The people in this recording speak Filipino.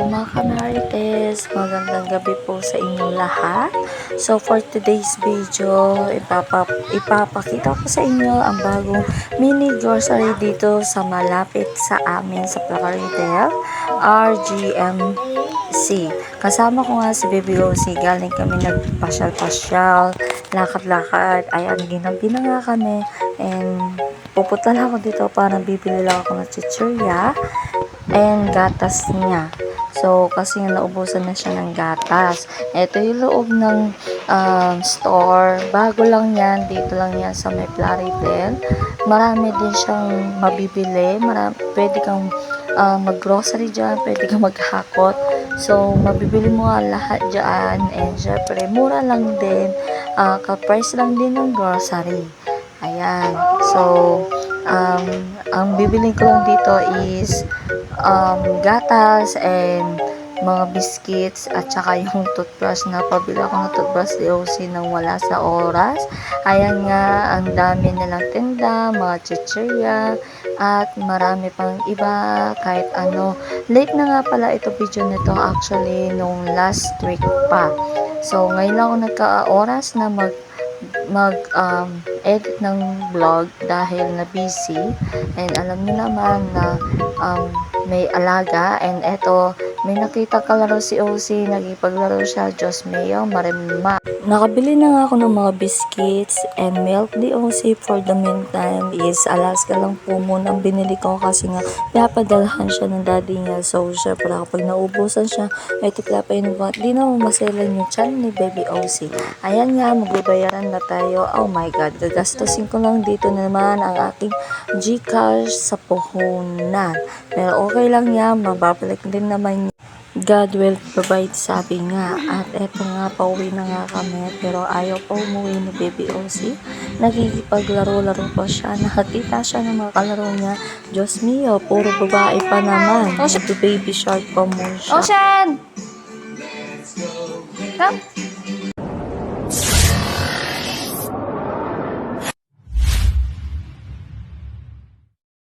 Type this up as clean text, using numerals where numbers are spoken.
Hello mga kamarites, magandang gabi po sa inyong lahat. So for today's video, ipapakita ko sa inyo ang bagong mini grocery dito sa malapit sa amin sa Placaridel, RGMC. Kasama ko nga si Baby OC, galing kami nagpasyal-pasyal, lakad-lakad, ayan, ginabi na nga kami, and pupunta lang ako dito para bibili lang ako ng chichirya and gatas niya. So, kasi nga naubusan na siya ng gatas. Ito yung loob ng store. Bago lang yan. Dito lang yan sa may Plaridel. Marami din siyang mabibili. Pwede kang mag-grocery dyan. Pwede kang maghakot. So, mabibili mo nga lahat dyan. And syempre, mura lang din. Ka-price lang din ng grocery. Ayan. So, ang bibiling ko lang dito is gatas and mga biscuits at saka yung toothbrush. Napabili ako ng toothbrush ni OC nang wala sa oras. Ayan nga, ang dami nilang tinda, mga chichirya at marami pang iba, kahit ano. Late na nga pala ito video nito, actually nung last week pa. So ngayon lang ako nagka-oras na edit ng vlog dahil na busy, and alam niyo naman na may alaga, and eto may nakita kalaro si OC, nagipaglaro siya, Diyos mayo, marimma. Nakabili na nga ako ng mga biscuits and milk di OC. For the meantime is Alaska lang po muna ang binili ko kasi nga pinapadalhan siya ng daddy niya. So syempre kapag naubusan siya, ito pinapainin ko, di na maselan yung chan ni Baby OC. Ayan nga, magbabayaran na tayo. Oh my god, gagastusin ko lang dito naman ang aking Gcash sa puhunan. Pero okay lang yan, mababalik din naman. God will provide, sabi nga. At eto nga, pauwi na nga kami, pero ayaw pa umuwi ni Baby OC. Nagigipaglaro-laro pa siya. Nakakita siya ng mga kalaro niya. Diyos mio, puro babae pa naman. Ito Baby Shark pa mo siya. Ocean! Come!